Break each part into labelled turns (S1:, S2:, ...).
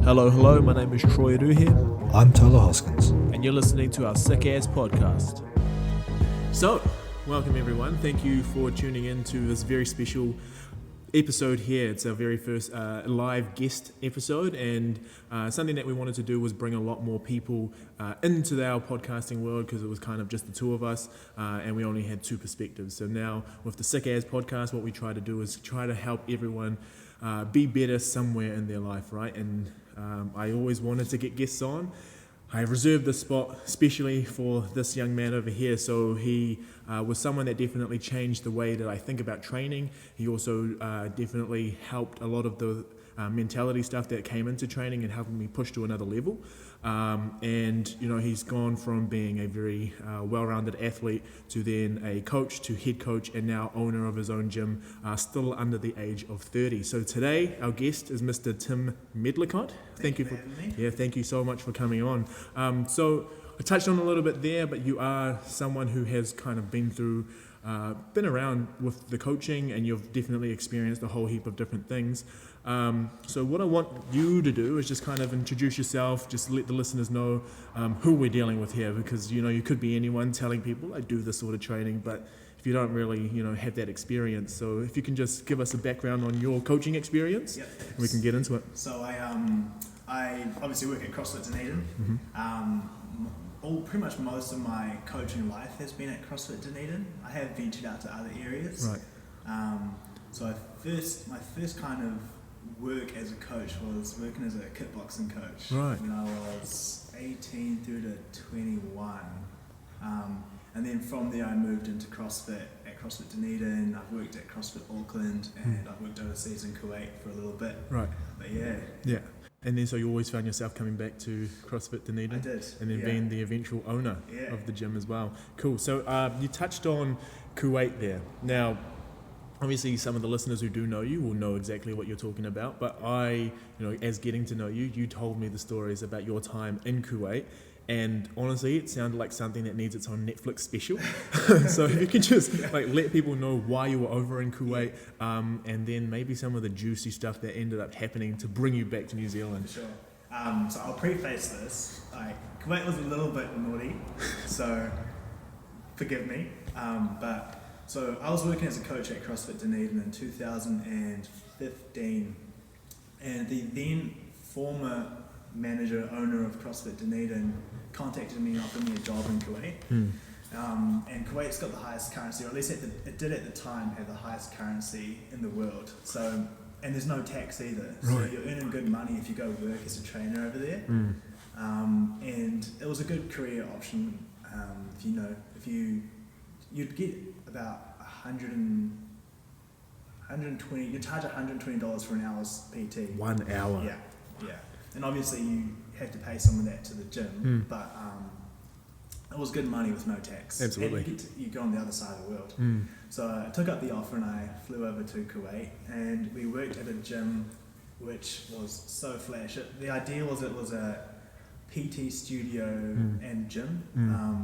S1: Hello, my name is Troy Ruhe,
S2: I'm Tyler Hoskins.
S1: and you're listening to our Sick Ass podcast. So, welcome everyone. Thank you for tuning in to this very special episode here. It's our very first live guest episode, and something that we wanted to do was bring a lot more people into our podcasting world, because it was kind of just the two of us, and we only had two perspectives. So now with the Sick Ass podcast, what we try to do is try to help everyone be better somewhere in their life, right? And I always wanted to get guests on. I reserved this spot especially for this young man over here. So he was someone that definitely changed the way that I think about training. He also definitely helped a lot of the mentality stuff that came into training and helping me push to another level. And you know, he's gone from being a very well-rounded athlete to then a coach to head coach and now owner of his own gym, still under the age of 30. So today our guest is Mr. Tim Medlicott. Thank you for having me. Yeah, thank you so much for coming on. So I touched on a little bit there, but you are someone who has kind of been through, been around with the coaching, and you've definitely experienced a whole heap of different things. So what I want you to do is just kind of introduce yourself, just let the listeners know who we're dealing with here, because you know, you could be anyone telling people I do this sort of training, but if you don't really, you know, have that experience. So if you can just give us a background on your coaching experience, yep. We can get into it.
S3: So I obviously work at CrossFit Dunedin. Pretty much most of my coaching life has been at CrossFit Dunedin. I have ventured out to other areas.
S1: Right.
S3: So my first kind of work as a coach was working as a kickboxing coach.
S1: Right.
S3: When I was 18 through to 21. And then from there I moved into CrossFit at CrossFit Dunedin. I've worked at CrossFit Auckland, and I've worked overseas in Kuwait for a little bit.
S1: Right.
S3: But yeah.
S1: Yeah. And then so you always found yourself coming back to CrossFit Dunedin?
S3: I did.
S1: And then being the eventual owner of the gym as well. Cool. So you touched on Kuwait there. Now, obviously some of the listeners who do know you will know exactly what you're talking about, but as getting to know you, you told me the stories about your time in Kuwait, and honestly it sounded like something that needs its own Netflix special. So if you could just let people know why you were over in Kuwait, and then maybe some of the juicy stuff that ended up happening to bring you back to New Zealand.
S3: Sure. So I'll preface this, Kuwait was a little bit naughty, so forgive me, so I was working as a coach at CrossFit Dunedin in 2015, and the then former manager, owner of CrossFit Dunedin contacted me and offered me a job in Kuwait. And Kuwait's got the highest currency, or at least it did at the time have the highest currency in the world. So, and there's no tax either. So you're earning good money if you go work as a trainer over there. And it was a good career option. You'd get about 120. You charge $120 for an hour's PT.
S1: 1 hour.
S3: Yeah. And obviously you have to pay some of that to the gym, but it was good money with no tax.
S1: Absolutely.
S3: And you go on the other side of the world. So I took up the offer and I flew over to Kuwait, and we worked at a gym which was so flash. The idea was it was a PT studio and gym.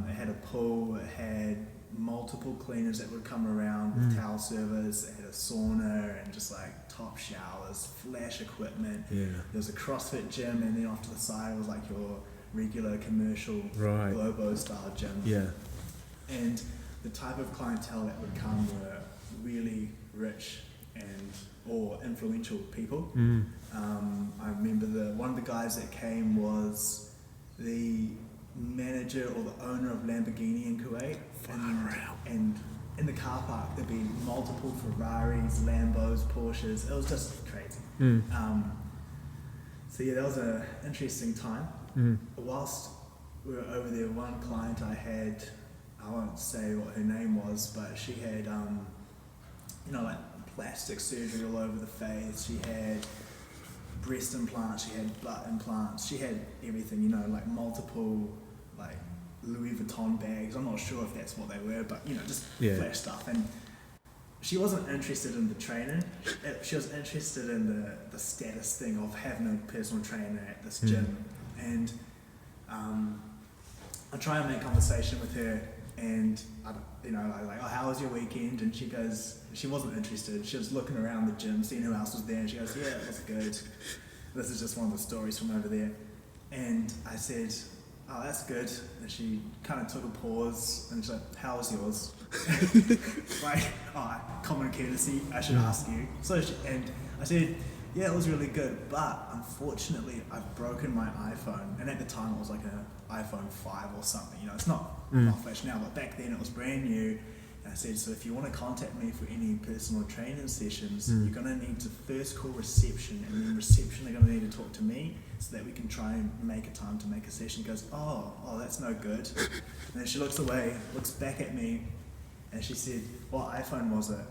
S3: It had a pool, it had multiple cleaners that would come around with towel servers, it had a sauna and just top showers, flash equipment. There was a CrossFit gym, and then off to the side was your regular commercial Globo style gym. And the type of clientele that would come were really rich or influential people. I remember one of the guys that came was the manager or the owner of Lamborghini in Kuwait, and in the car park there'd be multiple Ferraris, Lambos, Porsches. It was just crazy. So that was an interesting time. Whilst we were over there, one client I had, I won't say what her name was, but she had plastic surgery all over the face. She had breast implants, she had butt implants, she had everything, multiple Louis Vuitton bags. I'm not sure if that's what they were, but just flash stuff. And she wasn't interested in the training. She was interested in the status thing of having a personal trainer at this gym. And I try and make conversation with her, and how was your weekend? And she goes, she wasn't interested. She was looking around the gym, seeing who else was there, and she goes, yeah, it was good. this is just one of the stories from over there. And I said, oh, that's good. And she kind of took a pause and she's like, how was yours? Like, oh, common courtesy, I should ask you. And I said, yeah, it was really good, but unfortunately I've broken my iPhone. And at the time it was like an iPhone 5 or something, you know, it's not flash now, but back then it was brand new. And I said, so if you want to contact me for any personal training sessions, you're going to need to first call reception, and then reception are going to need to talk to me so that we can try and make a time to make a session. He goes, oh, that's no good. And then she looks away, looks back at me, and she said, what iPhone was it?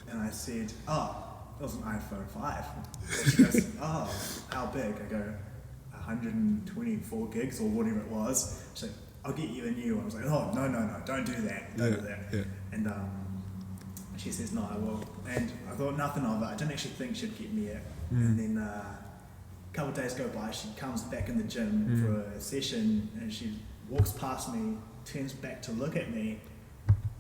S3: And I said, oh, it was an iPhone 5. And she goes, oh, how big? I go, 124 gigs or whatever it was. She's like, I'll get you a new one. I was like, oh, no, don't do that. Don't do that.
S1: Yeah.
S3: And she says, no, I will. And I thought nothing of it. I didn't actually think she'd get me it. And then a couple of days go by, she comes back in the gym for a session, and she walks past me, turns back to look at me,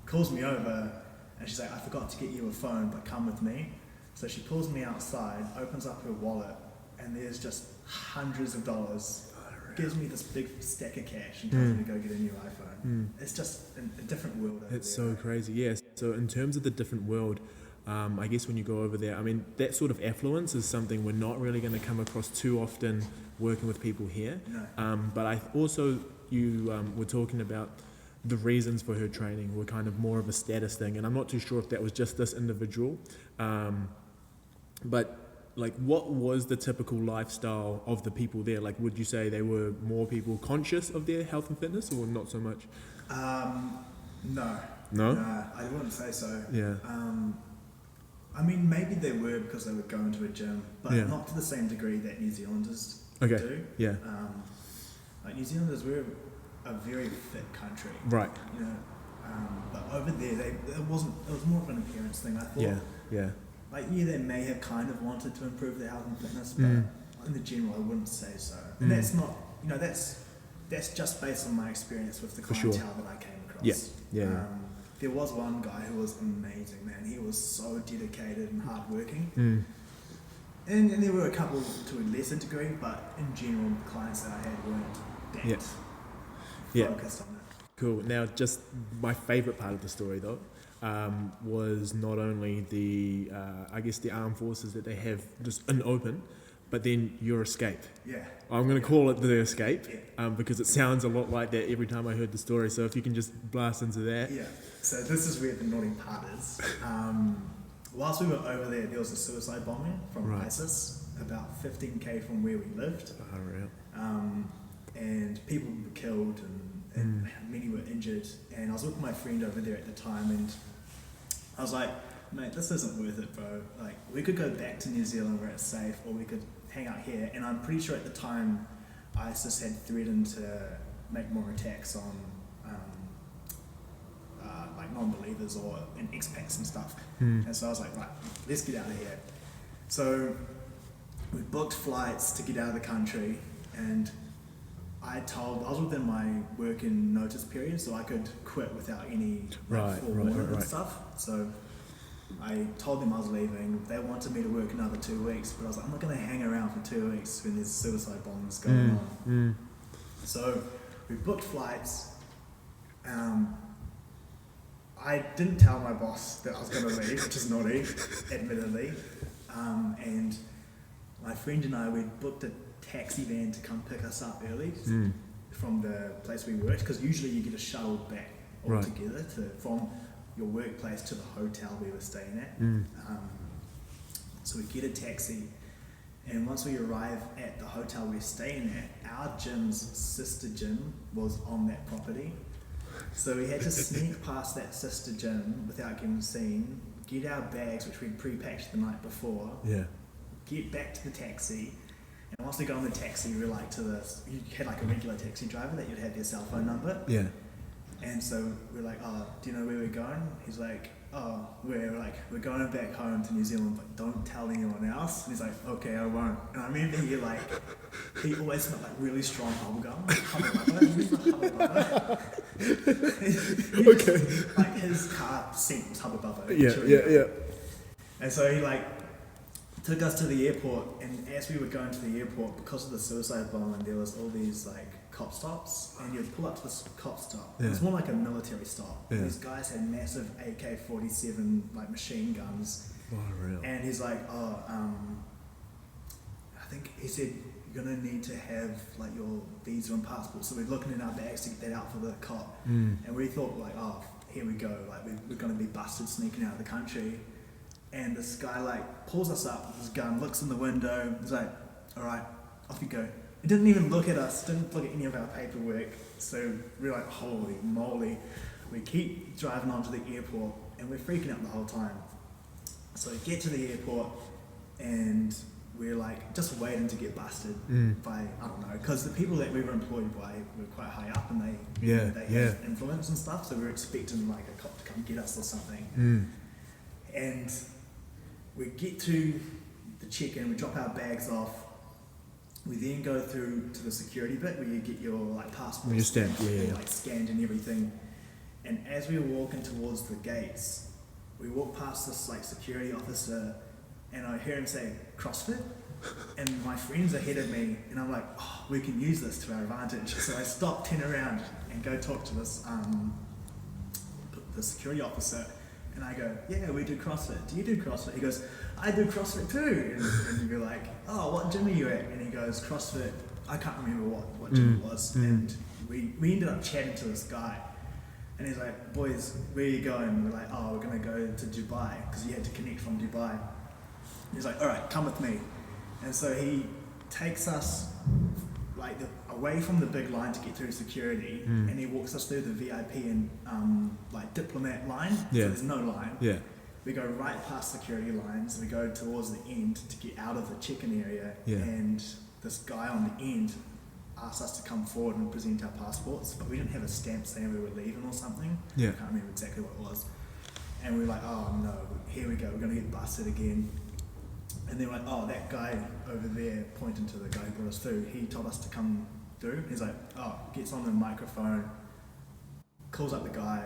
S3: calls me over, and she's like, I forgot to get you a phone, but come with me. So she pulls me outside, opens up her wallet, and there's just hundreds of dollars. Gives me this big stack of cash and tells me to go get a new iPhone. It's just a different world over
S1: It's
S3: there.
S1: so crazy, yes. So in terms of the different world, I guess when you go over there, I mean, that sort of affluence is something we're not really going to come across too often working with people here.
S3: No.
S1: But I also, you were talking about the reasons for her training were kind of more of a status thing, and I'm not too sure if that was just this individual, but like, what was the typical lifestyle of the people there? Like, would you say they were more people conscious of their health and fitness, or not so much?
S3: No, I wouldn't say so.
S1: Yeah.
S3: I mean, maybe they were because they were going to a gym, but not to the same degree that New Zealanders do.
S1: Yeah.
S3: Like New Zealanders, we're a very fit country.
S1: Right.
S3: You know, but over there, it was more of an appearance thing. I thought.
S1: Yeah.
S3: Like, they may have kind of wanted to improve their health and fitness, but in the general, I wouldn't say so. And that's not, that's just based on my experience with the clientele that I came across.
S1: Yeah.
S3: There was one guy who was amazing, man. He was so dedicated and hardworking. And there were a couple to a lesser degree, but in general, the clients that I had weren't that focused on that.
S1: Cool. Now, just my favourite part of the story, though, was not only the, I guess, the armed forces that they have just in open, but then your escape.
S3: Yeah.
S1: I'm going to call it the escape, because it sounds a lot like that every time I heard the story. So if you can just blast into that.
S3: Yeah. So this is where the naughty part is. Whilst we were over there was a suicide bombing from ISIS, about 15k from where we lived. And people were killed and many were injured. And I was with my friend over there at the time, and I was like, mate, this isn't worth it, bro. Like, we could go back to New Zealand where it's safe, or we could hang out here. And I'm pretty sure at the time ISIS had threatened to make more attacks on like non-believers or expats and stuff. And so I was like, right, let's get out of here. So we booked flights to get out of the country, and I was within my working notice period, so I could quit without any forewarning and stuff. So I told them I was leaving. They wanted me to work another 2 weeks, but I was like, I'm not going to hang around for 2 weeks when there's suicide bombings going on. So we booked flights. I didn't tell my boss that I was going to leave, which is naughty, admittedly. And my friend and I, we booked a taxi van to come pick us up early from the place we worked, because usually you get a shuttle back all together from your workplace to the hotel we were staying at. So we get a taxi, and once we arrive at the hotel we're staying at, our gym's sister gym was on that property. So we had to sneak past that sister gym without getting seen, get our bags, which we'd pre-packed the night before, get back to the taxi. And once we got on the taxi, we were like you had like a regular taxi driver that you'd have their cell phone number. Yeah. And so we're like, oh, do you know where we're going? He's like, oh, we're going back home to New Zealand, but don't tell anyone else. And he's like, okay, I won't. And I remember he always smelled like really strong bubblegum. Hubba Bubba.
S1: Okay.
S3: Like his car scent was Hubba Bubba.
S1: Yeah.
S3: And so he took us to the airport, and as we were going to the airport, because of the suicide bombing, there was all these like cop stops, and you'd pull up to this cop stop. It was more like a military stop.
S1: Yeah.
S3: These guys had massive AK-47 like machine guns,
S1: Real.
S3: and he's like, I think he said you're gonna need to have like your visa and passport. So we're looking in our bags to get that out for the cop, and we thought like, oh, here we go, like we're gonna be busted sneaking out of the country. And this guy like pulls us up with his gun, looks in the window, he's like, all right, off you go. He didn't even look at us, didn't look at any of our paperwork. So we're like, holy moly. We keep driving onto the airport, and we're freaking out the whole time. So we get to the airport, and we're like just waiting to get busted by, I don't know, because the people that we were employed by were quite high up, and they had influence and stuff, so we were expecting like a cop to come get us or something. And we get to the check-in, we drop our bags off, we then go through to the security bit where you get your like passport like scanned and everything. And as we were walking towards the gates, we walk past this like security officer, and I hear him say, CrossFit? And my friend's ahead of me, and I'm like, oh, we can use this to our advantage. So I stop, turn around, and go talk to this the security officer, and I go, yeah, we do CrossFit. Do you do CrossFit? He goes, I do CrossFit too. And you're like, oh, what gym are you at? And he goes, CrossFit. I can't remember what gym it was. And we ended up chatting to this guy. And he's like, boys, where are you going? We're like, oh, we're going to go to Dubai, because you had to connect from Dubai. He's like, all right, come with me. And so he takes us like away from the big line to get through security, and he walks us through the VIP and like diplomat line. So there's no line. Yeah. We go right past security lines. We go towards the end to get out of the check-in area, and this guy on the end asked us to come forward and present our passports, but we didn't have a stamp saying we were leaving or something. I can't remember exactly what it was. And we were like, oh no, here we go, we're going to get busted again. And then we're like, oh, that guy over there, pointing to the guy who brought us through, he told us to come through. He's like, oh, gets on the microphone, calls up the guy,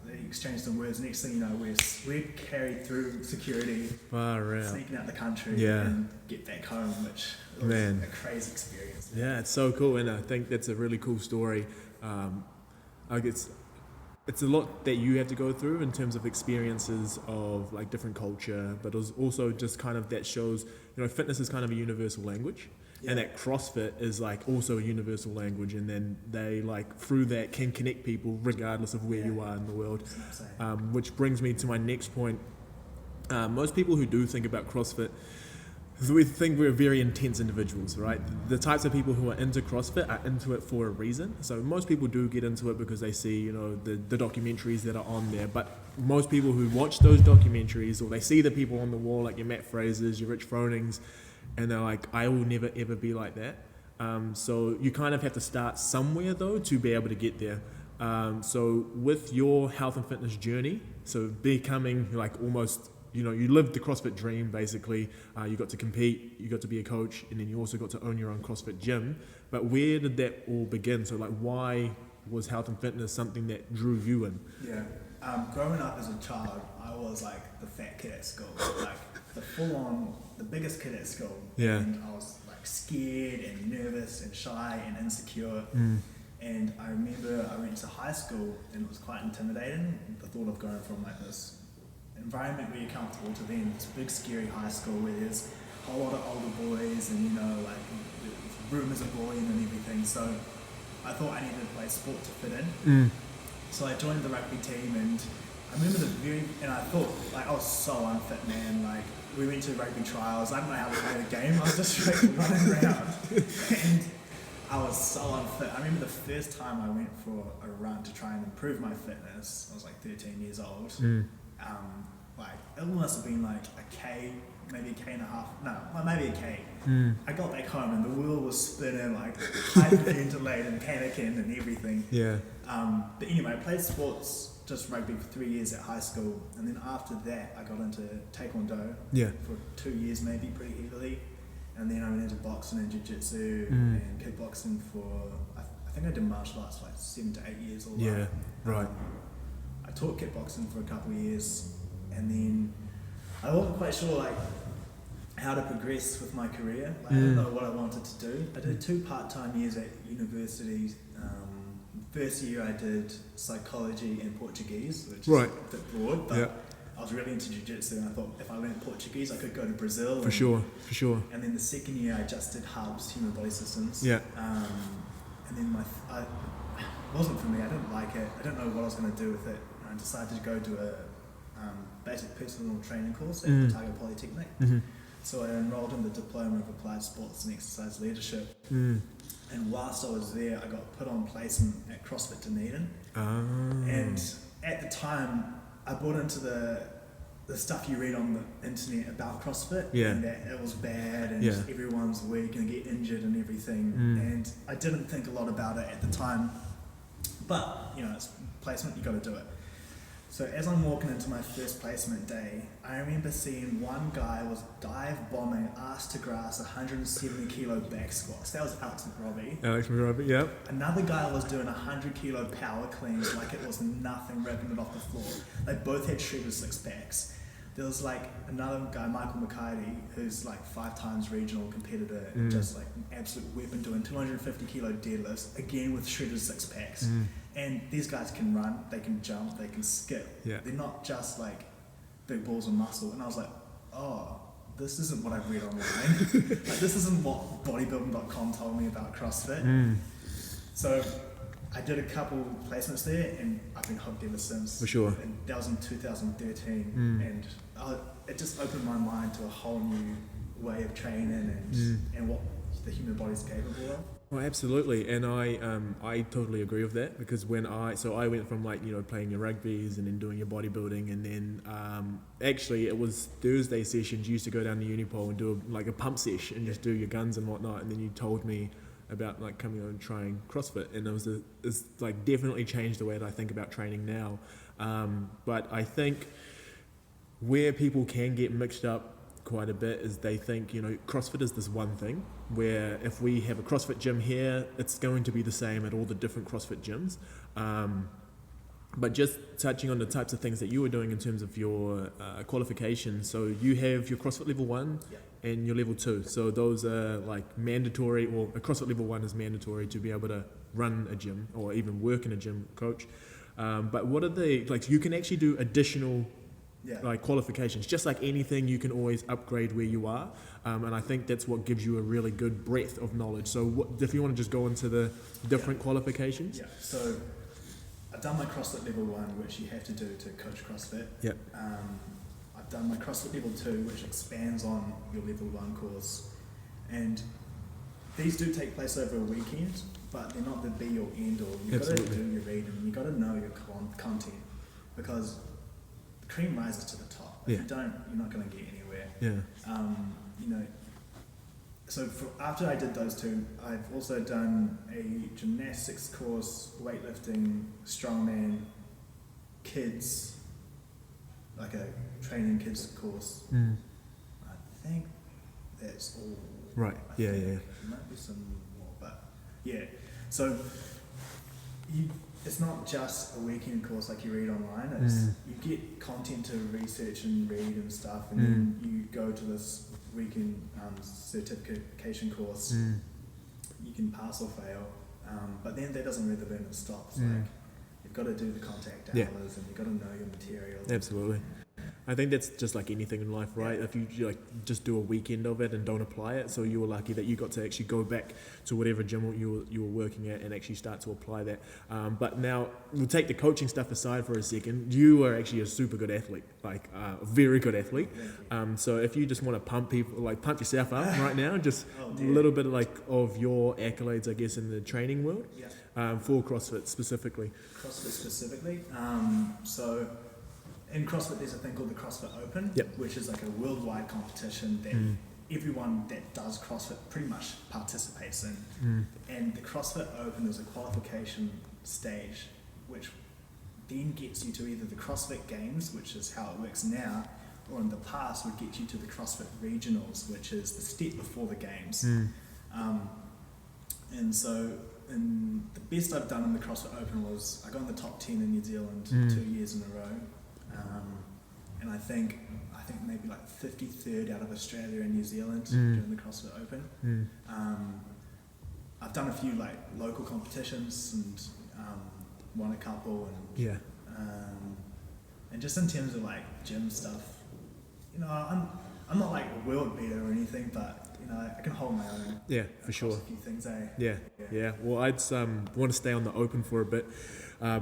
S3: they exchange some words. Next thing you know, we're carried through security, sneaking out the country, and get back home, which was a crazy experience.
S1: Yeah, it's so cool, and I think that's a really cool story. I guess it's a lot that you have to go through in terms of experiences of like different culture, but it was also just kind of that shows, you know, fitness is kind of a universal language, and that CrossFit is like also a universal language, and then they like through that can connect people regardless of where you are in the world. Which brings me to my next point. Most people who do think about CrossFit, we think we're very intense individuals, right? The types of people who are into CrossFit are into it for a reason. So most people do get into it because they see, you know, the documentaries that are on there. But most people who watch those documentaries, or they see the people on the wall, like your Matt Frasers, your Rich Fronings, and they're like, I will never ever be like that. So you kind of have to start somewhere though to be able to get there. So with your health and fitness journey, so becoming like almost, you know, you lived the CrossFit dream basically. You got to compete, you got to be a coach, and then you also got to own your own CrossFit gym. But where did that all begin? So like, why was health and fitness something that drew you in?
S3: Growing up as a child, I was like the fat kid at school, like the full-on, the biggest kid at school. And I was like scared and nervous and shy and insecure. And I remember I went to high school, and it was quite intimidating, the thought of going from like this environment where you're comfortable to then this big scary high school where there's a whole lot of older boys, and you know, like rumours of bullying and everything. So I thought I needed to play sport to fit in. So I joined the rugby team, and I remember and I thought like I was so unfit, man. Like we went to rugby trials, I didn't know how to play the game, I was just like running around and I was so unfit. I remember the first time I went for a run to try and improve my fitness, I was like 13 years old. Like it must have been like a K, maybe a K and a half, no, maybe a K. I got back home and the wheel was spinning, like hyperventilating and panicking and everything. But anyway, I played sports, just rugby for 3 years at high school, and then after that I got into Taekwondo for 2 years maybe, pretty heavily, and then I went into boxing and jiu-jitsu and kickboxing for, I think I did martial arts for like 7 to 8 years all right. I taught kickboxing for a couple of years, and then I wasn't quite sure like how to progress with my career. Like, I didn't know what I wanted to do. I did 2 part-time years at university. First year I did psychology and Portuguese, which is a bit broad, but I was really into jiu-jitsu, and I thought if I learned Portuguese I could go to Brazil.
S1: For sure.
S3: And then the second year I just did hubs, human body systems.
S1: Yeah.
S3: And then it wasn't for me. I didn't like it. I didn't know what I was going to do with it. I decided to go to a basic personal training course at the Target Polytechnic. So I enrolled in the Diploma of Applied Sports and Exercise Leadership. And whilst I was there, I got put on placement at CrossFit Dunedin. And at the time, I bought into the stuff you read on the internet about CrossFit, and that it was bad and everyone's weak and get injured and everything. And I didn't think a lot about it at the time, but it's placement, you got to do it. So as I'm walking into my first placement day, I remember seeing one guy was dive bombing ass to grass 170 kilo back squats. That was Alex McRobbie.
S1: Yep.
S3: Another guy was doing 100 kilo power cleans like it was nothing, ripping it off the floor. They both had shredded 6 packs. There was another guy, Michael McKighty, who's 5 times regional competitor, just an absolute weapon, doing 250 kilo deadlifts, again with shredded 6 packs. And these guys can run, they can jump, they can skip.
S1: Yeah.
S3: They're not just big balls of muscle. And I was like, oh, this isn't what I've read online. This isn't what bodybuilding.com told me about CrossFit. So I did a couple placements there, and I've been hooked ever since.
S1: For sure.
S3: And that was in 2013, and it just opened my mind to a whole new way of training and what the human body's capable of.
S1: Well, absolutely, and I totally agree with that, because when I went from playing your rugbies and then doing your bodybuilding, and then actually it was Thursday sessions. You used to go down to Unipol and do a pump sesh and just do your guns and whatnot, and then you told me about coming on and trying CrossFit, and it's definitely changed the way that I think about training now. But I think where people can get mixed up quite a bit is they think CrossFit is this one thing, where if we have a CrossFit gym here, it's going to be the same at all the different CrossFit gyms. But just touching on the types of things that you were doing in terms of your qualifications, so you have your CrossFit level 1 and your level 2, so those are mandatory, or a CrossFit level 1 is mandatory to be able to run a gym or even work in a gym, coach. But what are the, you can actually do additional qualifications, just like anything. You can always upgrade where you are, and I think that's what gives you a really good breadth of knowledge. So if you want to just go into the different qualifications.
S3: So I've done my CrossFit level 1, which you have to do to coach CrossFit. I've done my CrossFit level 2, which expands on your level 1 course, and these do take place over a weekend, but they're not the be or end all. You've got to do your reading, you've got to know your content, because the cream rises to the top. If you don't, you're not going to get anywhere. So after I did those 2, I've also done a gymnastics course, weightlifting, strongman, kids, a training kids course. I think that's all.
S1: Right.
S3: There might be some more, but so it's not just a weekend course like you read online. It's you get content to research and read and stuff, and then you go to this weekend certification course. You can pass or fail, but then that doesn't really learn and stops. You've got to do the contact hours, and you've got to know your material.
S1: Absolutely. I think that's just like anything in life, right? If you just do a weekend of it and don't apply it, so you were lucky that you got to actually go back to whatever gym you were working at and actually start to apply that. But now we'll take the coaching stuff aside for a second. You are actually a super good athlete, a very good athlete. So if you just want to pump yourself up right now, just a little bit of your accolades, I guess, in the training world, for CrossFit specifically.
S3: So in CrossFit, there's a thing called the CrossFit Open, which is a worldwide competition that everyone that does CrossFit pretty much participates in. And the CrossFit Open is a qualification stage, which then gets you to either the CrossFit Games, which is how it works now, or in the past would get you to the CrossFit Regionals, which is the step before the Games. And so the best I've done in the CrossFit Open was I got in the top 10 in New Zealand 2 years in a row. And I think think maybe like 53rd out of Australia and New Zealand during the CrossFit Open. I've done a few like local competitions and won a couple, and and just in terms of like gym stuff, you know, I'm not like a world beater or anything, but you know, I can hold my own.
S1: Yeah, for sure.
S3: A few things, eh?
S1: Yeah. Well, I'd want to stay on the open for a bit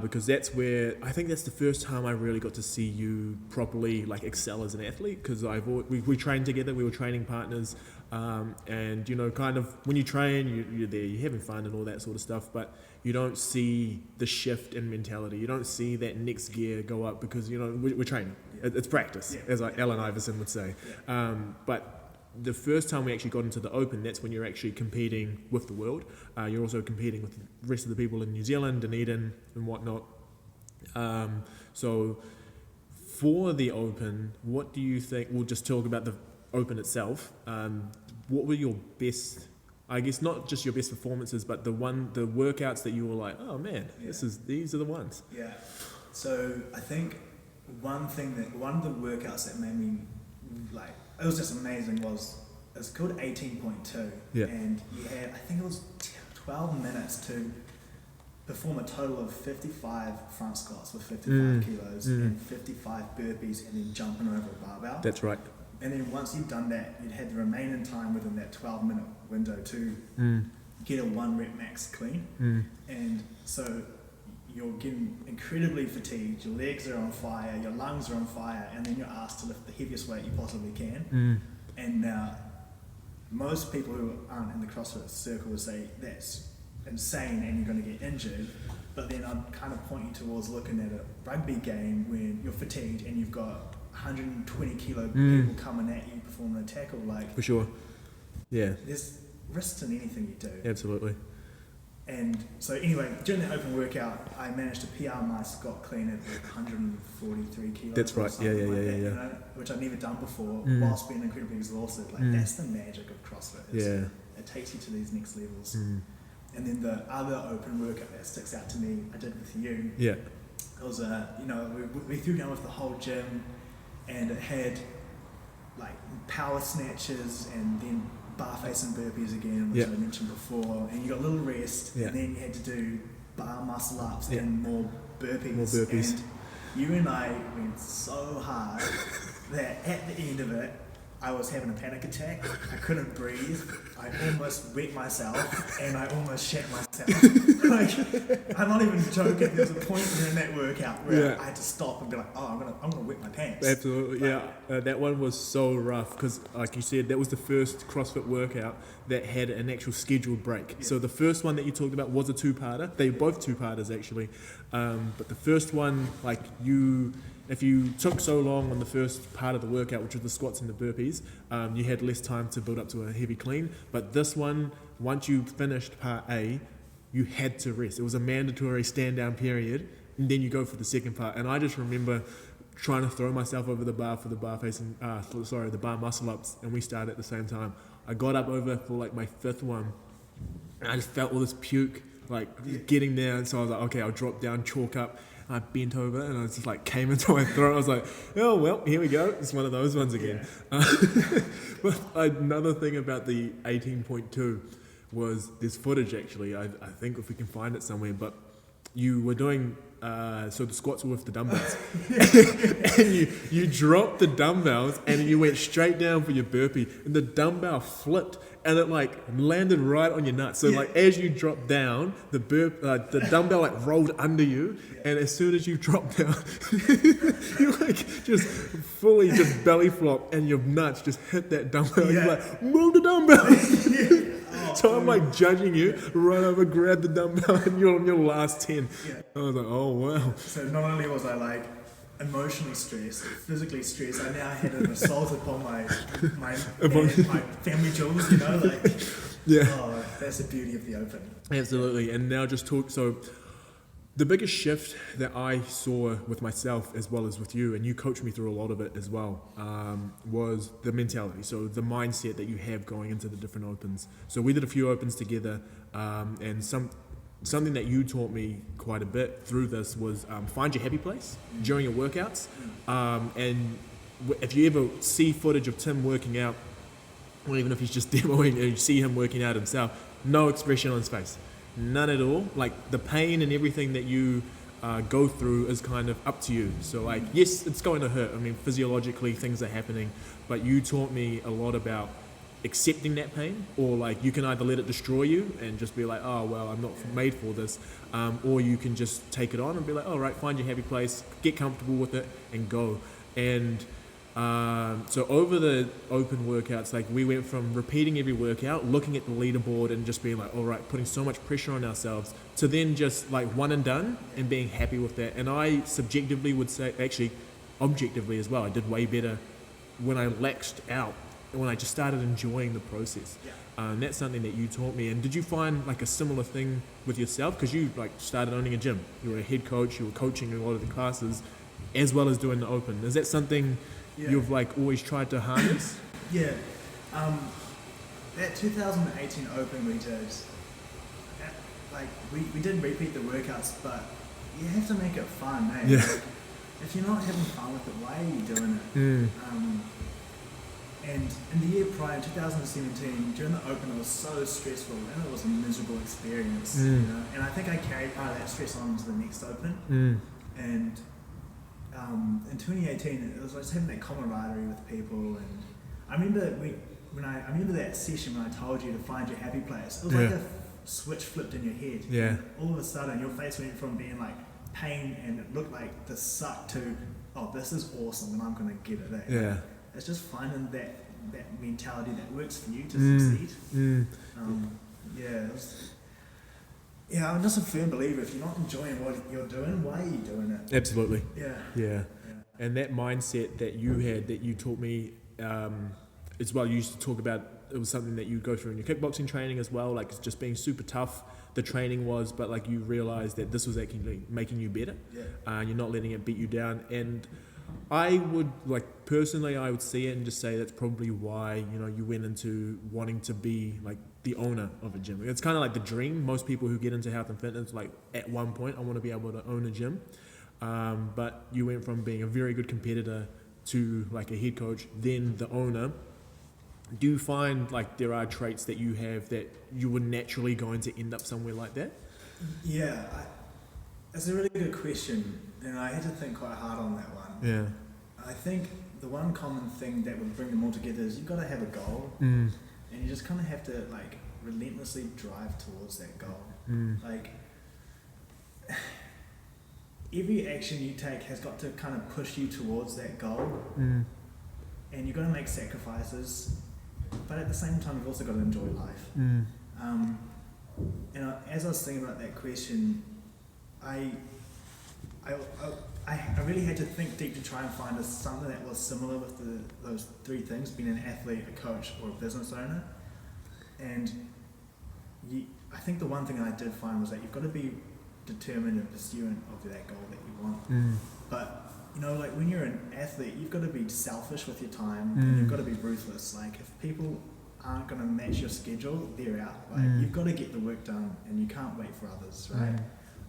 S1: because that's where I think that's the first time I really got to see you properly like excel as an athlete. Because we trained together, we were training partners, and you know, kind of when you train, you're there, you're having fun and all that sort of stuff, but you don't see the shift in mentality. You don't see that next gear go up because you know we're training. It's practice, as like Alan Iverson would say. But the first time we actually got into the open, that's when you're actually competing with the world. You're also competing with the rest of the people in New Zealand, Dunedin and whatnot. So for the open, what do you think, we'll just talk about the open itself. What were your best, I guess not just your best performances, but the workouts that you were like, oh man, these are the ones.
S3: Yeah. So I think one of the workouts that made me like, it was just amazing, it's called 18.2, and you had, I think it was 12 minutes to perform a total of 55 front squats with 55 kilos and 55 burpees and then jumping over a barbell.
S1: That's right.
S3: And then once you've done that, you'd had the remaining time within that 12-minute window to get a 1 rep max clean. And so you're getting incredibly fatigued, your legs are on fire, your lungs are on fire, and then you're asked to lift the heaviest weight you possibly can. And now, most people who aren't in the CrossFit circle will say that's insane and you're going to get injured, but then I'd kind of point you towards looking at a rugby game when you're fatigued and you've got 120 kilo people coming at you performing a tackle. Like,
S1: for sure. Yeah.
S3: There's risks in anything you do.
S1: Absolutely.
S3: And so anyway, during the open workout, I managed to PR my squat clean at 143 kilos.
S1: That's right. Yeah.
S3: You know, which I've never done before, whilst being incredibly exhausted. Like that's the magic of CrossFit. It takes you to these next levels. And then the other open workout that sticks out to me, I did with you. Yeah. It was you know, we threw down with the whole gym, and it had like power snatches and then bar facing burpees again, which I mentioned before, and you got a little rest, and then you had to do bar muscle ups and more burpees. And you and I went so hard that at the end of it, I was having a panic attack. I couldn't breathe. I almost wet myself, and I almost shat myself. Like, I'm not even joking. There was a point during that workout where I had to stop and be like, "Oh, I'm gonna wet my pants."
S1: Absolutely, that one was so rough because, like you said, that was the first CrossFit workout that had an actual scheduled break. So the first one that you talked about was a two-parter. They were both two-parters actually, but the first one, like if you took so long on the first part of the workout, which was the squats and the burpees, you had less time to build up to a heavy clean. But this one, once you finished part A, you had to rest. It was a mandatory stand down period, and then you go for the second part. And I just remember trying to throw myself over the bar for the the bar muscle ups, and we started at the same time. I got up over for like my fifth one, and I just felt all this puke getting there, and so I was like, okay, I'll drop down, chalk up. I bent over and I was just like came into my throat. I was like, oh well, here we go. It's one of those ones again. But another thing about the 18.2 was there's footage actually. I think if we can find it somewhere. But you were doing so the squats were with the dumbbells, and you dropped the dumbbells and you went straight down for your burpee, and the dumbbell flipped. And it landed right on your nuts. So as you dropped down, the dumbbell rolled under you, and as soon as you dropped down, you just fully just belly flop, and your nuts just hit that dumbbell. You're like, move the dumbbell. So I'm judging you, run over, grab the dumbbell, and you're on your last 10. I was like, oh wow.
S3: So not only was I emotionally stressed, physically stressed, I now had an assault upon my family jewels, you know, oh, that's the beauty of the open.
S1: Absolutely. And now just talk, so the biggest shift that I saw with myself as well as with you, and you coached me through a lot of it as well, was the mentality. So the mindset that you have going into the different opens. So we did a few opens together, and something that you taught me quite a bit through this was find your happy place during your workouts, and if you ever see footage of Tim working out, or even if he's just demoing and you see him working out himself, no expression on his face, none at all. Like the pain and everything that you go through is kind of up to you. So like, yes, it's going to hurt. I mean, physiologically things are happening, but you taught me a lot about accepting that pain, or like you can either let it destroy you and just be like, oh well, I'm not made for this, or you can just take it on and be like, all right, find your happy place, get comfortable with it and go. And so over the open workouts, like we went from repeating every workout, looking at the leaderboard and just being like, all right, putting so much pressure on ourselves, to then just like one and done and being happy with that. And I subjectively would say, actually objectively as well, I did way better when I laxed out, when I just started enjoying the process. And that's something that you taught me. And did you find like a similar thing with yourself? Because you like started owning a gym, you were a head coach, you were coaching a lot of the classes as well as doing the open. Is that something you've like always tried to harness?
S3: That 2018 open we did, like we did repeat the workouts, but you have to make it fun, eh?
S1: Yeah.
S3: Like, if you're not having fun with it, why are you doing it? And in the year prior, 2017, during the open, it was so stressful and it was a miserable experience. You know? And I think I carried part of that stress on to the next open. And in 2018, it was just having that camaraderie with people. And I remember I remember that session when I told you to find your happy place. It was like a switch flipped in your head.
S1: Yeah.
S3: All of a sudden, your face went from being like pain and it looked like this suck to, oh, this is awesome and I'm gonna get it.
S1: Yeah.
S3: It's just finding that mentality that works for you to succeed. I'm just a firm believer, if you're not enjoying what you're doing, why are you doing it?
S1: Absolutely.
S3: Yeah.
S1: And that mindset that you had, that you taught me as well, you used to talk about, it was something that you go through in your kickboxing training as well, like it's just being super tough, the training was, but like you realized that this was actually making you better. You're not letting it beat you down. And I would, like personally, I would see it and just say that's probably why, you know, you went into wanting to be like the owner of a gym. It's kind of like the dream. Most people who get into health and fitness, like at one point, I want to be able to own a gym. But you went from being a very good competitor to like a head coach, then the owner. Do you find like there are traits that you have that you were naturally going to end up somewhere like that?
S3: Yeah, it's a really good question, and I had to think quite hard on that one.
S1: Yeah.
S3: I think the one common thing that would bring them all together is you've got to have a goal, and you just kind of have to like relentlessly drive towards that goal. Like every action you take has got to kind of push you towards that goal, and you've got to make sacrifices, but at the same time you've also got to enjoy life. And as I was thinking about that question, I really had to think deep to try and find something that was similar with those three things: being an athlete, a coach, or a business owner. And I think the one thing I did find was that you've got to be determined and pursuant of that goal that you want. But you know, like when you're an athlete, you've got to be selfish with your time, and you've got to be ruthless. Like if people aren't going to match your schedule, they're out. Like you've got to get the work done, and you can't wait for others, right?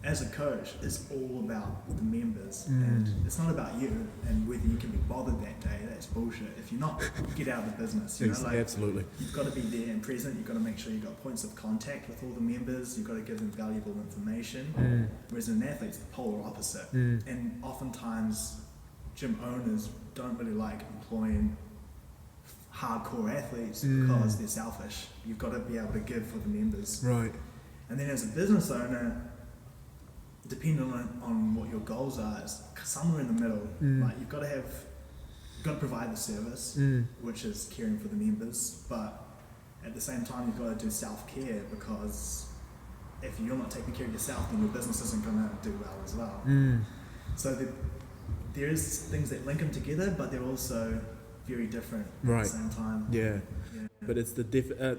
S3: As a coach, it's all about the members, and it's not about you and whether you can be bothered that day. That's bullshit. If you're not, get out of the business. You know, like,
S1: absolutely.
S3: You've got to be there and present. You've got to make sure you've got points of contact with all the members. You've got to give them valuable information. Whereas an athlete, it's the polar opposite. And oftentimes, gym owners don't really like employing hardcore athletes because they're selfish. You've got to be able to give for the members.
S1: Right.
S3: And then as a business owner, depending on what your goals are, it's somewhere in the middle. Like you've got to provide the service, which is caring for the members, but at the same time you've got to do self-care, because if you're not taking care of yourself, then your business isn't going to do well as well. So there is things that link them together, but they're also very different at the same time. Yeah.
S1: But it's the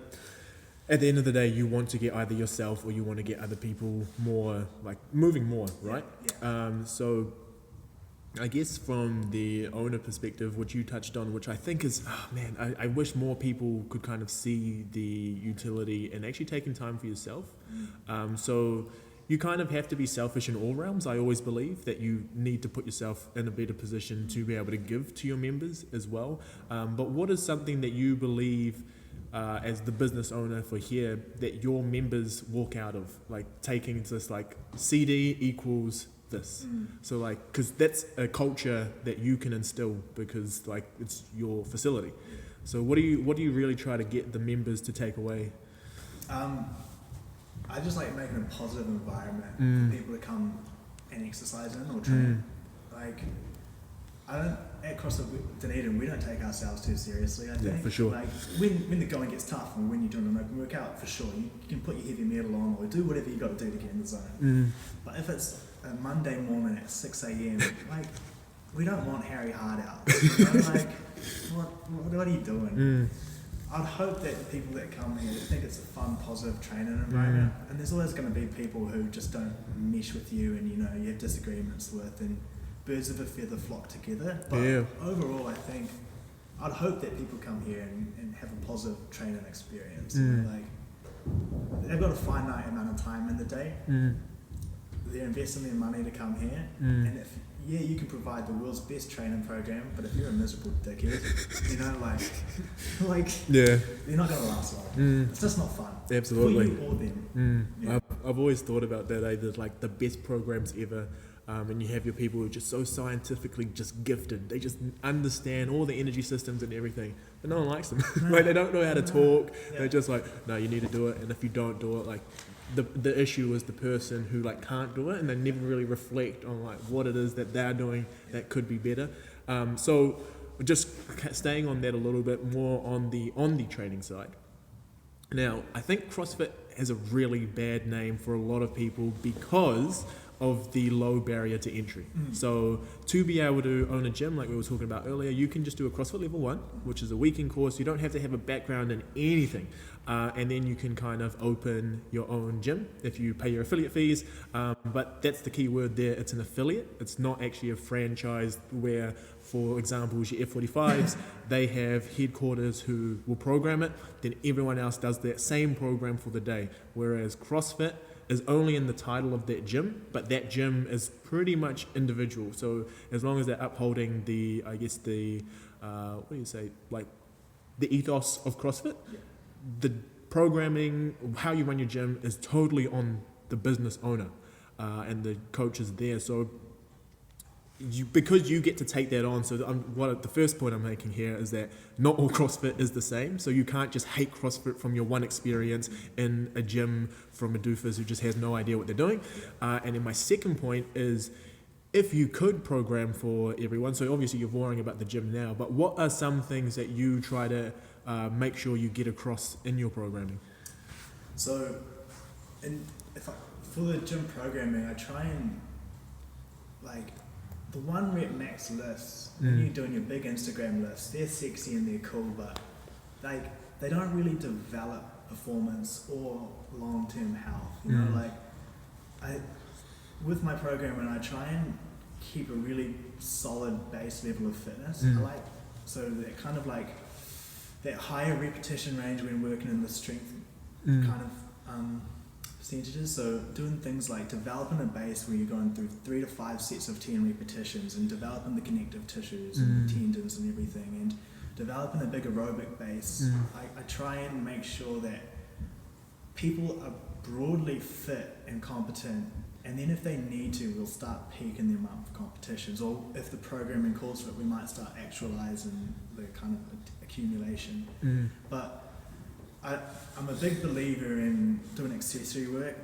S1: at the end of the day, you want to get either yourself or you want to get other people more, like moving more, right? So I guess from the owner perspective, what you touched on, which I think is, I wish more people could kind of see the utility in actually taking time for yourself. So you kind of have to be selfish in all realms. I always believe that you need to put yourself in a better position to be able to give to your members as well. But what is something that you believe as the business owner for here that your members walk out of, like taking this like CD equals this? So like, because that's a culture that you can instill because like it's your facility. So what do you really try to get the members to take away?
S3: I just like making a positive environment for people to come and exercise in or train. Like, at CrossFit Dunedin, we don't take ourselves too seriously, I think.
S1: Yeah, for sure.
S3: Like, when the going gets tough and when you're doing an open workout, for sure, you can put your heavy metal on or do whatever you got to do to get in the zone. But if it's a Monday morning at 6 a.m, like, we don't want Harry Hard out. You know? Like, what are you doing? I'd hope that the people that come here think it's a fun, positive training environment. And there's always going to be people who just don't mesh with you and, you know, you have disagreements with, and birds of a feather flock together. But overall, I think, I'd hope that people come here and have a positive training experience. You know, like, they've got a finite amount of time in the day. They're investing their money to come here. And if, you can provide the world's best training program, but if you're a miserable dickhead, you know, like they're not going to last long. It's just not fun.
S1: Absolutely.
S3: For you or them.
S1: I've always thought about that, there's like the best programs ever. And you have your people who are just so scientifically just gifted. They just understand all the energy systems and everything, but no one likes them. Like they don't know how to talk. They're just like, no, you need to do it. And if you don't do it, like the issue is the person who like can't do it, and they never really reflect on like what it is that they're doing that could be better. So just staying on that a little bit more on the training side. Now, I think CrossFit has a really bad name for a lot of people because of the low barrier to entry. So to be able to own a gym, like we were talking about earlier, you can just do a CrossFit Level 1, which is a weekend course. You don't have to have a background in anything. And then you can kind of open your own gym if you pay your affiliate fees. But that's the key word there. It's an affiliate. It's not actually a franchise where, for example, your F45s, they have headquarters who will program it. Then everyone else does that same program for the day. Whereas CrossFit is only in the title of that gym, but that gym is pretty much individual. So as long as they're upholding the, I guess the, what do you say, like the ethos of CrossFit, the programming, how you run your gym is totally on the business owner and the coaches there. So because you get to take that on, so the first point I'm making here is that not all CrossFit is the same, so you can't just hate CrossFit from your one experience in a gym from a doofus who just has no idea what they're doing. And then my second point is, if you could program for everyone, so obviously you're worrying about the gym now, but what are some things that you try to make sure you get across in your programming?
S3: So for the gym programming, I try and like, the 1 rep max lifts, when you're doing your big Instagram lifts, they're sexy and they're cool, but like they don't really develop performance or long-term health. You know, like with my programming, I try and keep a really solid base level of fitness. I like, so that kind of like that higher repetition range when working in the strength kind of percentages. So doing things like developing a base where you're going through 3 to 5 sets of 10 repetitions and developing the connective tissues and the tendons and everything, and developing a big aerobic base. I try and make sure that people are broadly fit and competent, and then if they need to, we'll start peaking them up for competitions, or if the programming calls for it, we might start actualizing the kind of accumulation. But I'm a big believer in doing accessory work,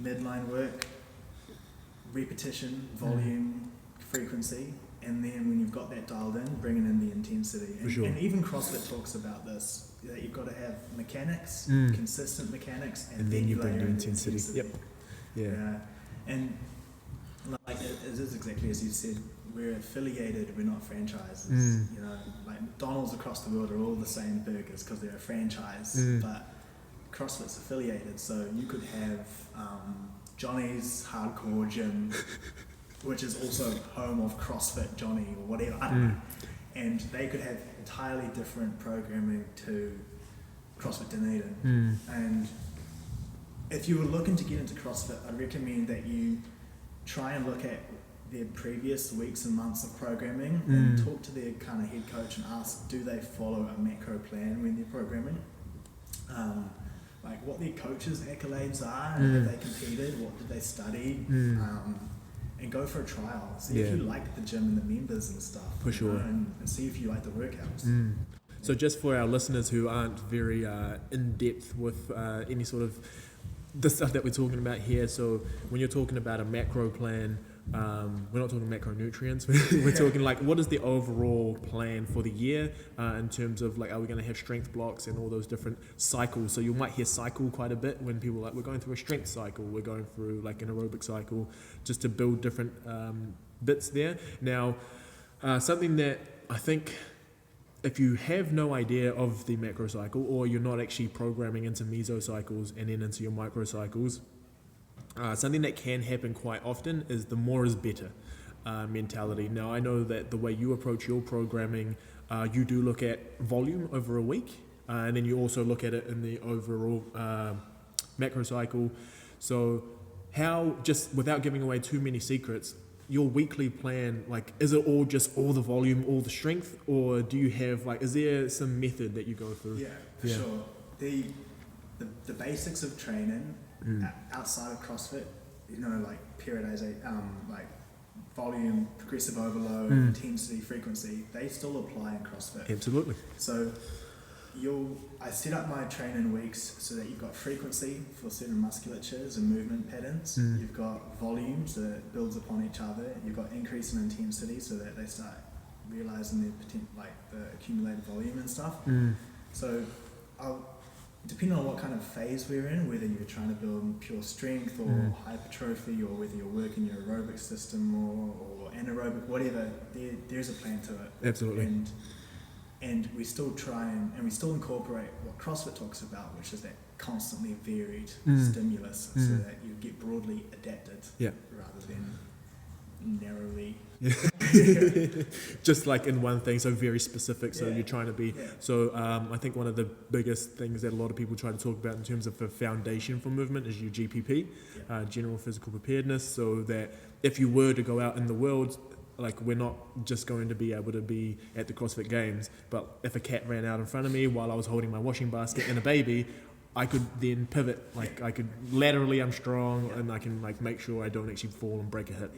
S3: midline work, repetition, volume, frequency, and then when you've got that dialed in, bringing in the intensity. And even CrossFit talks about this, that you've got to have mechanics, consistent mechanics, and then you bring the intensity. Yeah. And like it is exactly as you said, we're affiliated, we're not franchises. You know, like McDonald's across the world are all the same burgers because they're a franchise, but CrossFit's affiliated, so you could have Johnny's Hardcore Gym, which is also home of CrossFit Johnny or whatever, I don't know, and they could have entirely different programming to CrossFit Dunedin. And if you were looking to get into CrossFit, I'd recommend that you try and look at their previous weeks and months of programming and talk to their kind of head coach and ask, do they follow a macro plan when they're programming? Like what their coaches' accolades are, and have they competed, what did they study, and go for a trial. See if you like the gym and the members and stuff.
S1: For sure.
S3: And see if you like the workouts.
S1: So just for our listeners who aren't very in depth with any sort of the stuff that we're talking about here, so when you're talking about a macro plan, we're not talking macronutrients, we're talking like what is the overall plan for the year in terms of like, are we going to have strength blocks and all those different cycles? So you might hear cycle quite a bit when people are like, we're going through a strength cycle, we're going through like an aerobic cycle, just to build different bits there. Now, something that I think if you have no idea of the macro cycle, or you're not actually programming into mesocycles and then into your microcycles, something that can happen quite often is the more is better mentality. Now, I know that the way you approach your programming, you do look at volume over a week, and then you also look at it in the overall macro cycle. So how, just without giving away too many secrets, your weekly plan, like, is it all just all the volume, all the strength, or do you have like, is there some method that you go through?
S3: Yeah, for sure. The basics of training outside of CrossFit, you know, like periodization, like volume, progressive overload, intensity, frequency, they still apply in CrossFit.
S1: Absolutely.
S3: So I set up my training weeks so that you've got frequency for certain musculatures and movement patterns. You've got volume, so it builds upon each other. You've got increase in intensity, so that they start realizing their like the accumulated volume and stuff. So depending on what kind of phase we're in, whether you're trying to build pure strength or hypertrophy, or whether you're working your aerobic system or anaerobic, whatever, there's a plan to it.
S1: Absolutely.
S3: And we still try and we still incorporate what CrossFit talks about, which is that constantly varied stimulus, so that you get broadly adapted rather than narrowly.
S1: Just like in one thing, so very specific, so you're trying to be so I think one of the biggest things that a lot of people try to talk about in terms of the foundation for movement is your GPP, general physical preparedness, so that if you were to go out in the world, like, we're not just going to be able to be at the CrossFit Games, but if a cat ran out in front of me while I was holding my washing basket and a baby, I could then pivot, like I could laterally, I'm strong, and I can like make sure I don't actually fall and break a hip.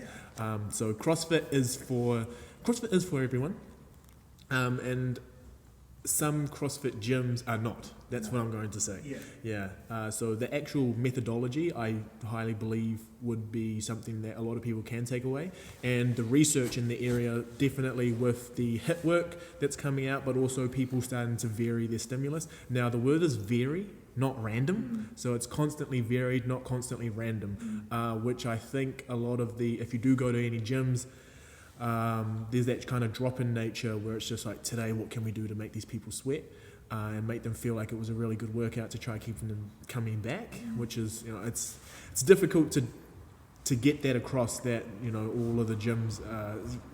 S1: So CrossFit is for everyone, and some CrossFit gyms are not. That's what I'm going to say. So the actual methodology, I highly believe, would be something that a lot of people can take away, and the research in the area, definitely with the HIIT work that's coming out, but also people starting to vary their stimulus. Now, the word is vary, not random, so it's constantly varied, not constantly random, which I think a lot of if you do go to any gyms, there's that kind of drop in nature where it's just like, today what can we do to make these people sweat and make them feel like it was a really good workout to try keeping them coming back, which is, you know, it's difficult to get that across, that, you know, all of the gyms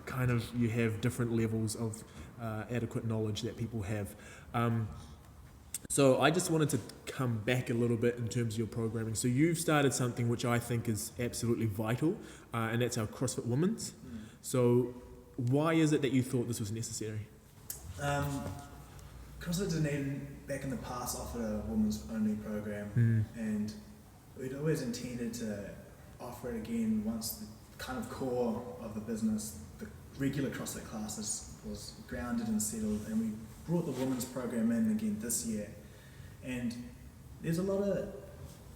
S1: kind of, you have different levels of adequate knowledge that people have. So I just wanted to come back a little bit in terms of your programming. So you've started something which I think is absolutely vital, and that's our CrossFit Women's. So why is it that you thought this was necessary?
S3: CrossFit Dunedin back in the past offered a women's only program, and we'd always intended to offer it again once the kind of core of the business, the regular CrossFit classes, was grounded and settled, and we brought the women's program in again this year. And there's a lot of,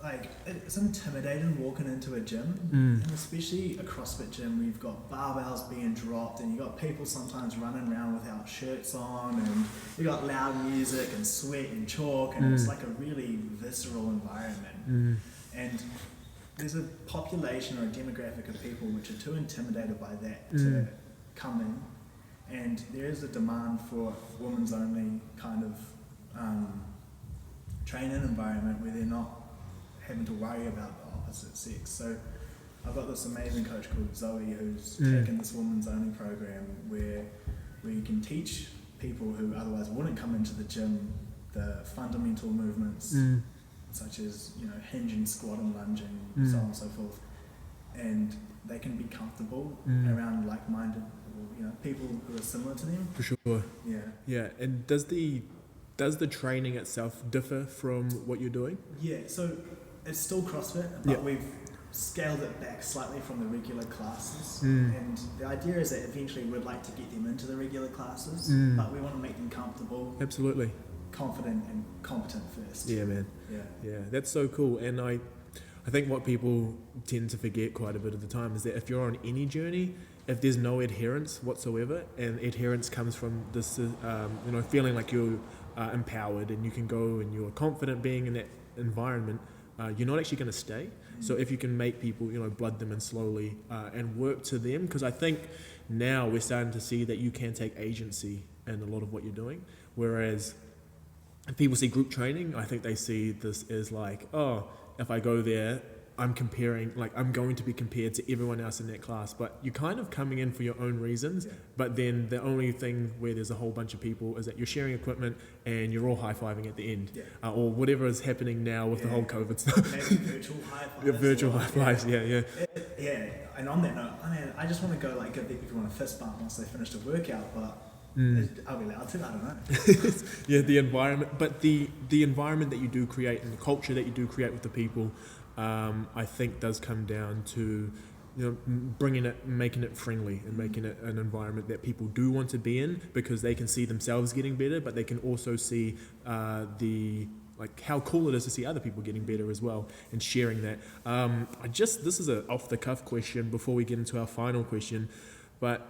S3: like, it's intimidating walking into a gym, and especially a CrossFit gym where you've got barbells being dropped and you've got people sometimes running around without shirts on, and you've got loud music and sweat and chalk, and it's like a really visceral environment. And there's a population or a demographic of people which are too intimidated by that to come in, and there is a demand for women's only kind of training environment where they're not having to worry about the opposite sex. So I've got this amazing coach called Zoe who's taken this women's only program where we can teach people who otherwise wouldn't come into the gym the fundamental movements such as hinging, squat and lunging, so on and so forth, and they can be comfortable around like-minded or people who are similar to them.
S1: For sure.
S3: Yeah.
S1: And does the training itself differ from what you're doing?
S3: Yeah, so it's still CrossFit, but we've scaled it back slightly from the regular classes, and the idea is that eventually we'd like to get them into the regular classes, but we want to make them comfortable,
S1: Absolutely.
S3: confident and competent first.
S1: Yeah, man. Yeah, that's so cool. And I think what people tend to forget quite a bit of the time is that if you're on any journey, if there's no adherence whatsoever, and adherence comes from this feeling like you're empowered and you can go and you're confident being in that environment, you're not actually going to stay. So if you can make people, blood them in slowly and work to them, because I think now we're starting to see that you can take agency in a lot of what you're doing. Whereas if people see group training, I think they see this as like, oh, if I go there, I'm going to be compared to everyone else in that class. But you're kind of coming in for your own reasons. But then the only thing where there's a whole bunch of people is that you're sharing equipment and you're all high-fiving at the end. Or whatever is happening now with the whole COVID stuff.
S3: Maybe virtual high-fives.
S1: Virtual high-fives, yeah.
S3: And on that note, I just want to go give everyone a fist bump once they finish the workout, but are we allowed to? I don't know.
S1: Yeah, the environment, but the environment that you do create and the culture that you do create with the people, I think does come down to making it friendly and making it an environment that people do want to be in, because they can see themselves getting better, but they can also see how cool it is to see other people getting better as well, and sharing that. This is an off the cuff question before we get into our final question, but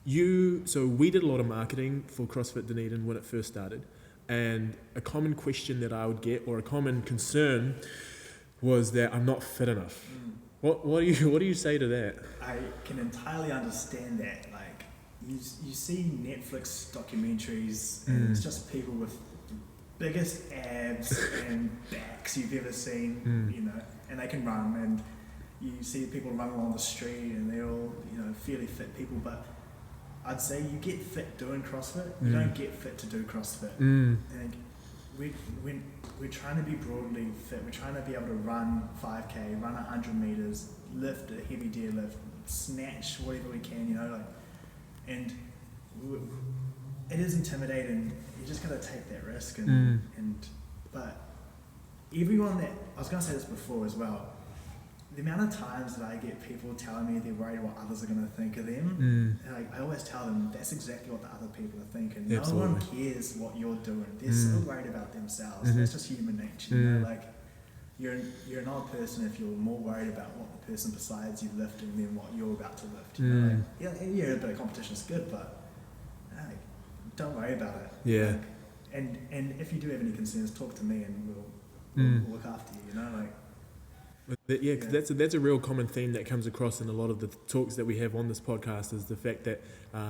S1: so we did a lot of marketing for CrossFit Dunedin when it first started, and a common question that I would get, or a common concern, was that I'm not fit enough. What do you say to that?
S3: I can entirely understand that. You see Netflix documentaries, and it's just people with the biggest abs and backs you've ever seen, and they can run, and you see people run along the street, and they're all fairly fit people, but I'd say you get fit doing CrossFit. You don't get fit to do CrossFit. And we're trying to be broadly fit. We're trying to be able to run 5K, run 100 meters, lift a heavy deadlift, snatch whatever we can, and it is intimidating. You just got to take that risk, but everyone that I was going to say this before as well. The amount of times that I get people telling me they're worried what others are going to think of them, and I always tell them that's exactly what the other people are thinking.
S1: Absolutely.
S3: No one cares what you're doing. They're so worried about themselves. That's just human nature. You're an odd person if you're more worried about what the person besides you lifting than what you're about to lift. A bit of competition is good, but don't worry about it.
S1: Yeah.
S3: And if you do have any concerns, talk to me and we'll look after you.
S1: Cause that's a real common theme that comes across in a lot of the talks that we have on this podcast, is the fact that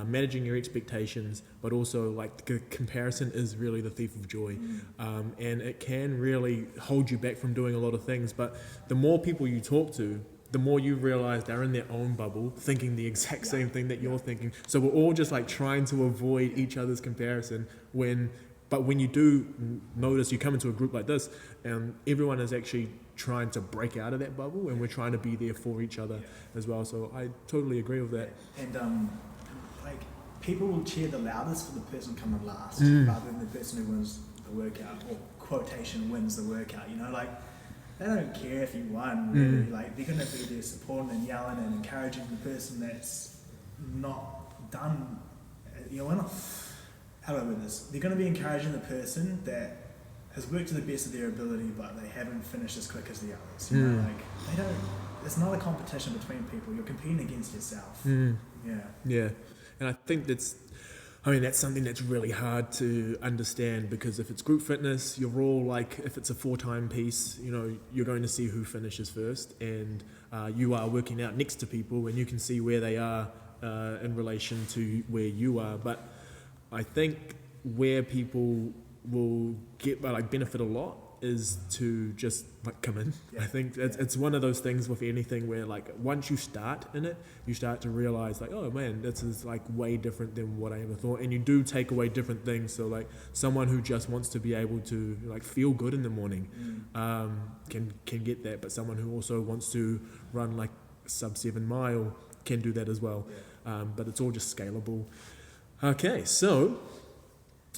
S1: managing your expectations, but also the comparison is really the thief of joy, and it can really hold you back from doing a lot of things. But the more people you talk to, the more you realize they're in their own bubble thinking the exact same thing that you're thinking. So we're all just trying to avoid each other's comparison. But when you do notice, you come into a group like this, and everyone is actually trying to break out of that bubble, and we're trying to be there for each other as well. So I totally agree with that.
S3: And people will cheer the loudest for the person coming last, rather than the person who wins the workout, or quotation wins the workout. They don't care if you won. Really. They're going to be there supporting and yelling and encouraging the person that's not done. How do I word this? They're going to be encouraging the person that has worked to the best of their ability, but they haven't finished as quick as the others. They don't. It's not a competition between people. You're competing against yourself.
S1: Yeah, and I think that's something that's really hard to understand, because if it's group fitness, you're all if it's a 4-time piece, you're going to see who finishes first, and you are working out next to people, and you can see where they are in relation to where you are. But I think where people will get benefit a lot is to just like come in.
S3: Yeah.
S1: I think it's one of those things with anything where like once you start in it, you start to realize like, oh man, this is like way different than what I ever thought, and you do take away different things. So like someone who just wants to be able to like feel good in the morning can get that, but someone who also wants to run like sub 7 mile can do that as well. But it's all just scalable. Okay, so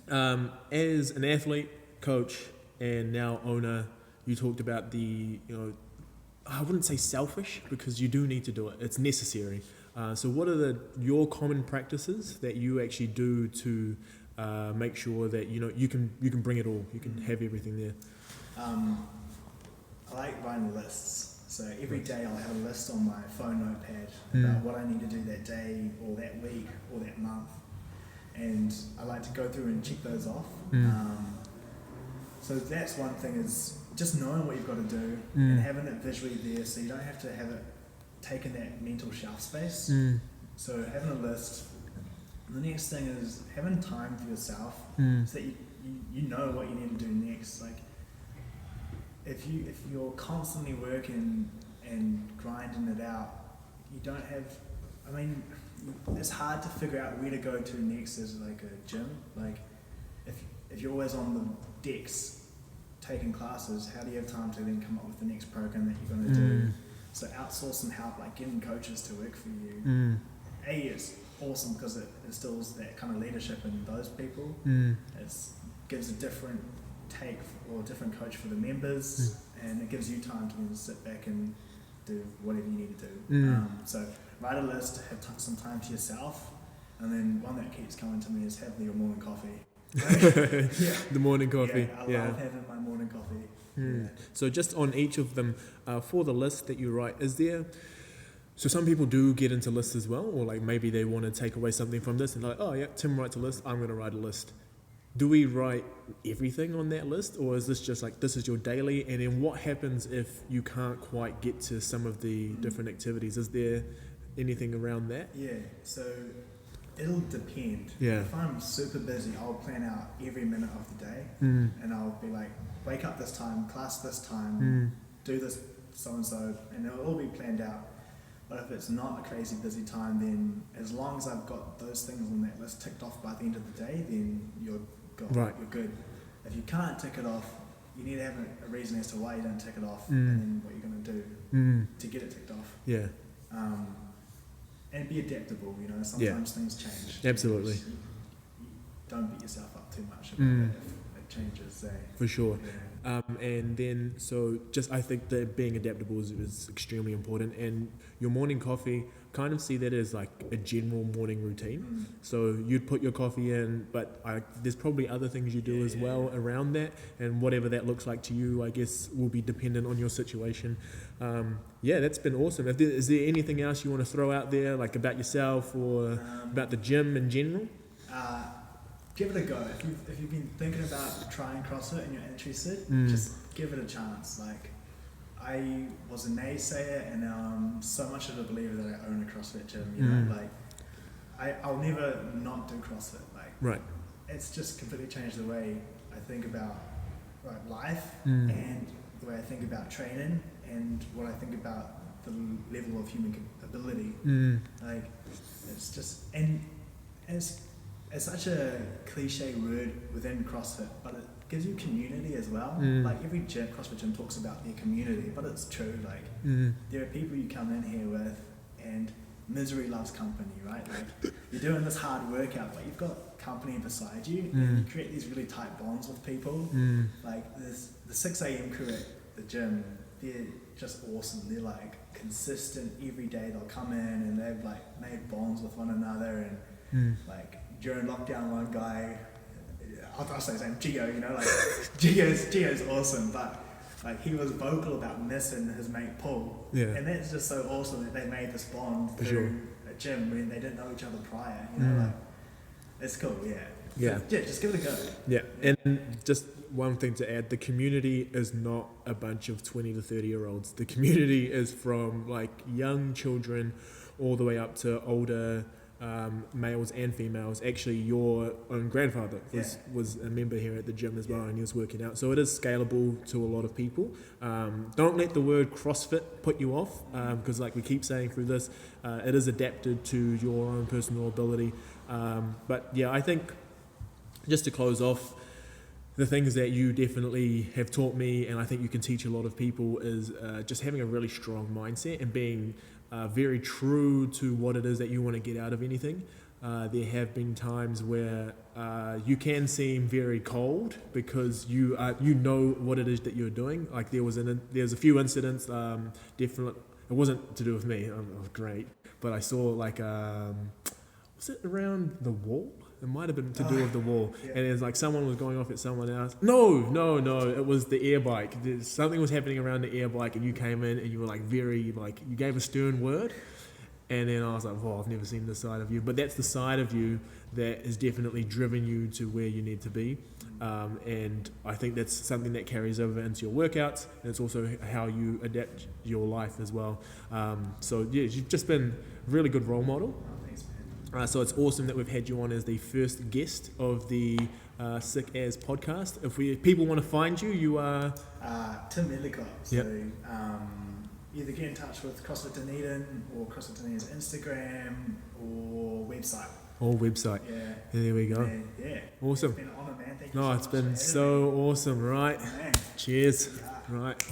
S1: as an athlete, coach, and now owner, you talked about the, I wouldn't say selfish, because you do need to do it. It's necessary. So what are your common practices that you actually do to make sure that you can bring it all, you can have everything there?
S3: I like writing lists. So every day I'll have a list on my phone notepad about what I need to do that day or that week or that month. And I like to go through and check those off. So that's one thing, is just knowing what you've got to do and having it visually there, so you don't have to have it taking that mental shelf space. So having a list. The next thing is having time for yourself, so that you know what you need to do next. Like if you're constantly working and grinding it out, you don't have. I mean, it's hard to figure out where to go to next as like a gym. Like if you're always on the decks taking classes, how do you have time to then come up with the next program that you're going to do? So outsource some help, like getting coaches to work for you. It's awesome because it instills that kind of leadership in those people. It gives a different take or a different coach for the members, and it gives you time to then sit back and do whatever you need to do. So write a list, have some time to yourself, and then one that keeps coming to me is have your morning coffee.
S1: The morning coffee.
S3: I love having my morning coffee.
S1: So just on each of them, for the list that you write, is there, so some people do get into lists as well, or like maybe they want to take away something from this and like, oh yeah, Tim writes a list, I'm going to write a list. Do we write everything on that list, or is this just like, this is your daily, and then what happens if you can't quite get to some of the different activities? Is there anything around that?
S3: Yeah, so it'll depend.
S1: Yeah.
S3: If I'm super busy, I'll plan out every minute of the day, and I'll be like, wake up this time, class this time, do this so-and-so, and it'll all be planned out. But if it's not a crazy busy time, then as long as I've got those things on that list ticked off by the end of the day, then you're good. If you can't tick it off, you need to have a reason as to why you don't tick it off, and then what you're going to do to get it ticked off.
S1: Yeah.
S3: And be adaptable, sometimes things change.
S1: Absolutely.
S3: You don't beat yourself up too much about it if it changes.
S1: For sure.
S3: Yeah.
S1: And then, so just I think that being adaptable is extremely important. And your morning coffee, kind of see that as like a general morning routine. So you'd put your coffee in, but there's probably other things you do as well around that. And whatever that looks like to you, I guess, will be dependent on your situation. That's been awesome. Is there anything else you want to throw out there, like about yourself or about the gym in general?
S3: Give it a go. If you've been thinking about trying CrossFit and you're interested, just give it a chance. Like, I was a naysayer, and now I'm so much of a believer that I own a CrossFit gym. Like, I'll never not do CrossFit. Like, it's just completely changed the way I think about life and the way I think about training and what I think about the level of human ability. Like, it's just, and it's such a cliche word within CrossFit, but it gives you community as well. Like every CrossFit gym talks about their community, but it's true. Like there are people you come in here with, and misery loves company, right? Like you're doing this hard workout, but you've got company beside you, and you create these really tight bonds with people. Like the 6 a.m. crew at the gym, they're just awesome. They're like consistent every day. They'll come in and they've like made bonds with one another, and like during lockdown, one guy, I'll say his name, Gio, like Gio's awesome, but like he was vocal about missing his mate Paul, and that's just so awesome that they made this bond through a gym when they didn't know each other prior. Like it's cool, So, just give it a go.
S1: Yeah, and just one thing to add: the community is not a bunch of 20 to 30-year-olds. The community is from like young children all the way up to older males and females. Actually, your own grandfather was a member here at the gym as well, and he was working out. So it is scalable to a lot of people. Don't let the word CrossFit put you off, because like we keep saying through this, it is adapted to your own personal ability. But yeah, I think just to close off, the things that you definitely have taught me, and I think you can teach a lot of people, is just having a really strong mindset and being very true to what it is that you want to get out of anything. There have been times where you can seem very cold because you know what it is that you're doing. Like there's a few incidents. Definitely, it wasn't to do with me. It was great, but I saw like was it around the wall? It might have been to do with the wall, and it's like someone was going off at someone else. No, it was the air bike. Something was happening around the air bike, and you came in and you were like you gave a stern word, and then I was like, I've never seen this side of you. But that's the side of you that has definitely driven you to where you need to be, and I think that's something that carries over into your workouts, and it's also how you adapt your life as well. So yeah, you've just been a really good role model. So it's awesome that we've had you on as the first guest of the Sick As podcast. If people want to find you, you are...
S3: Tim Medlicott. So either get in touch with CrossFit Dunedin or CrossFit Dunedin's Instagram or website. Yeah.
S1: There we go.
S3: Yeah.
S1: Awesome.
S3: It's been an honour, man. Thank you so much.
S1: It's been so awesome, right?
S3: Man.
S1: Cheers.
S3: Yeah.
S1: Right.